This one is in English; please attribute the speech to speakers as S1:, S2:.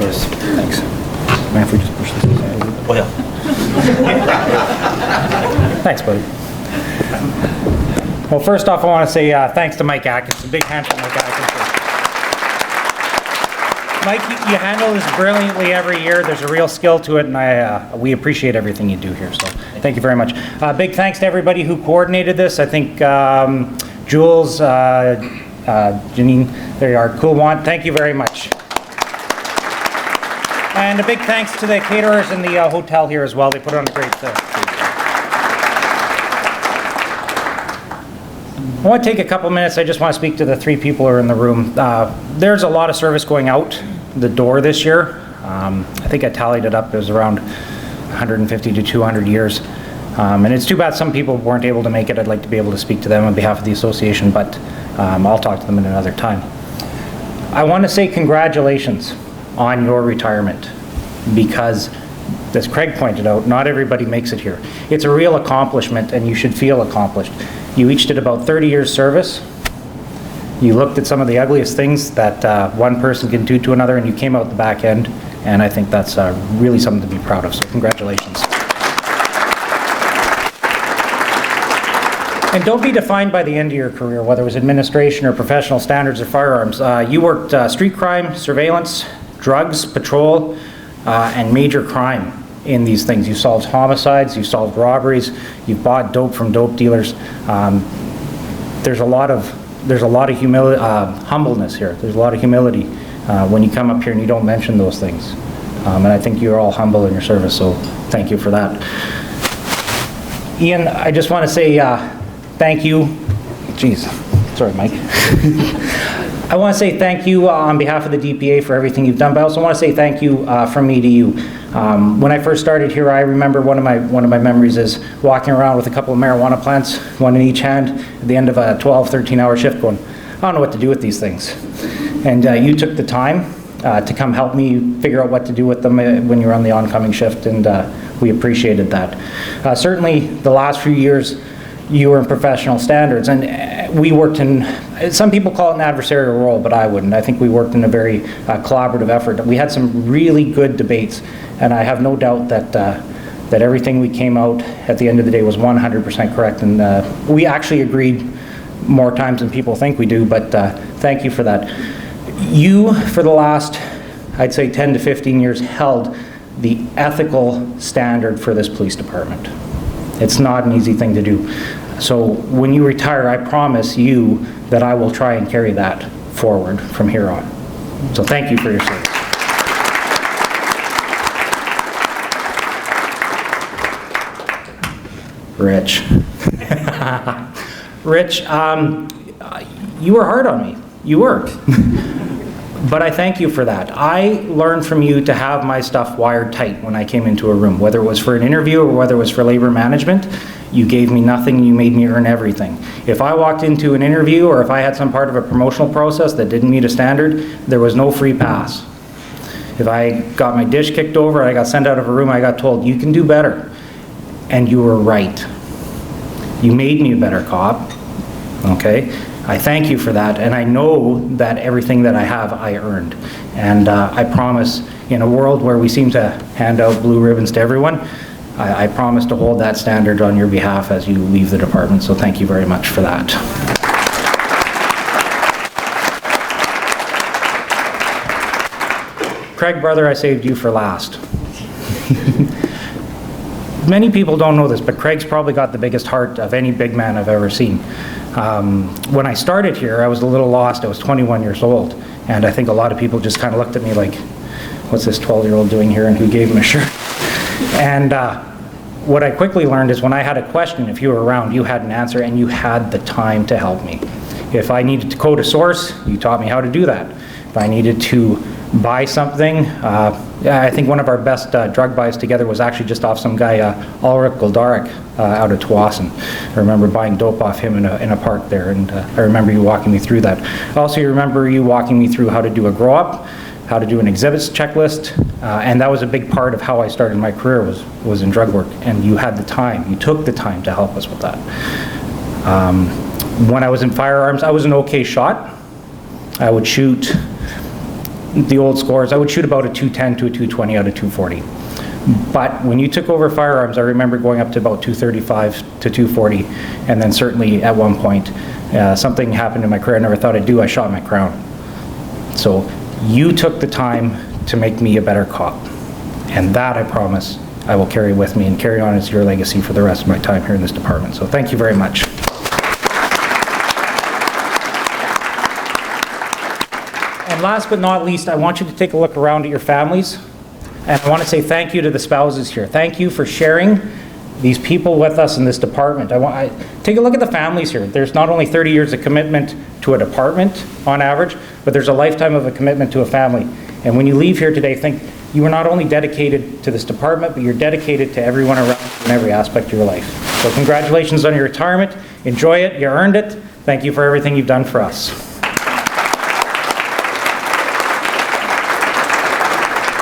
S1: Chris. Thanks. Man, if we just push this aside.
S2: Oh, yeah.
S1: Thanks, buddy. Well, first off, I want to say thanks to Mike Atkins. A big hand for Mike Atkins. Mike, you handle this brilliantly every year. There's a real skill to it, and we appreciate everything you do here. So thank you very much. Big thanks to everybody who coordinated this. I think Jules, Janine, there you are, Coolwant. Thank you very much. And a big thanks to the caterers and the hotel here as well. They put on a great I want to take a couple minutes. I just want to speak to the three people who are in the room. There's a lot of service going out the door this year. I think I tallied it up. It was around 150 to 200 years. And it's too bad some people weren't able to make it. I'd like to be able to speak to them on behalf of the association, but I'll talk to them in another time. I want to say congratulations on your retirement, because as Craig pointed out, not everybody makes it here. It's a real accomplishment, and you should feel accomplished. You each did about 30 years service. You looked at some of the ugliest things that one person can do to another, and you came out the back end, and I think that's really something to be proud of, so congratulations. And don't be defined by the end of your career, whether it was administration or professional standards or firearms. You worked street crime, surveillance, drugs, patrol, and major crime in these things. You solved homicides, you solved robberies, you've bought dope from dope dealers. There's a lot of humility, humbleness here. There's a lot of humility when you come up here and you don't mention those things. And I think you're all humble in your service, so thank you for that. Ian, I just want to say thank you. Jeez, sorry, Mike. I want to say thank you on behalf of the DPA for everything you've done, but I also want to say thank you from me to you. When I first started here, I remember one of my memories is walking around with a couple of marijuana plants, one in each hand, at the end of a 12, 13-hour shift going, I don't know what to do with these things. And you took the time to come help me figure out what to do with them when you were on the oncoming shift, and we appreciated that. Certainly, the last few years, you were in professional standards, and we worked in, some people call it an adversarial role, but I wouldn't. I think we worked in a very collaborative effort. We had some really good debates, and I have no doubt that everything we came out at the end of the day was 100% correct, and we actually agreed more times than people think we do, but thank you for that. You, for the last, I'd say 10 to 15 years, held the ethical standard for this police department. It's not an easy thing to do. So when you retire, I promise you that I will try and carry that forward from here on. So thank you for your service. Rich. Rich, you were hard on me. You were. But I thank you for that. I learned from you to have my stuff wired tight when I came into a room, whether it was for an interview or whether it was for labor management. You gave me nothing and you made me earn everything. If I walked into an interview or if I had some part of a promotional process that didn't meet a standard, there was no free pass. If I got my dish kicked over, I got sent out of a room, I got told, you can do better. And you were right. You made me a better cop, okay? I thank you for that, and I know that everything that I have, I earned. And I promise, in a world where we seem to hand out blue ribbons to everyone, I promise to hold that standard on your behalf as you leave the department, so thank you very much for that. Craig, brother, I saved you for last. Many people don't know this, but Craig's probably got the biggest heart of any big man I've ever seen. When I started here, I was a little lost. I was 21 years old, and I think a lot of people just kind of looked at me like, what's this 12-year-old doing here, and who gave him a shirt? And what I quickly learned is when I had a question, if you were around, you had an answer, and you had the time to help me. If I needed to code a source, you taught me how to do that. If I needed to buy something, I think one of our best drug buys together was actually just off some guy, Ulrich Goldarik, out of Tawasin. I remember buying dope off him in a park there, and I remember you walking me through that. I also remember you walking me through how to do a grow-up, how to do an exhibits checklist, and that was a big part of how I started my career was in drug work, and you had the time, you took the time to help us with that. When I was in firearms, I was an okay shot. I would shoot the old scores, I would shoot about a 210 to a 220 out of 240. But when you took over firearms, I remember going up to about 235 to 240, and then certainly at one point, something happened in my career I never thought I'd do. I shot my crown. So you took the time to make me a better cop. And that, I promise, I will carry with me and carry on as your legacy for the rest of my time here in this department. So thank you very much. And last but not least, I want you to take a look around at your families. And I want to say thank you to the spouses here. Thank you for sharing these people with us in this department. Take a look at the families here. There's not only 30 years of commitment to a department on average, but there's a lifetime of a commitment to a family. And when you leave here today, think you are not only dedicated to this department, but you're dedicated to everyone around you in every aspect of your life. So congratulations on your retirement. Enjoy it. You earned it. Thank you for everything you've done for us.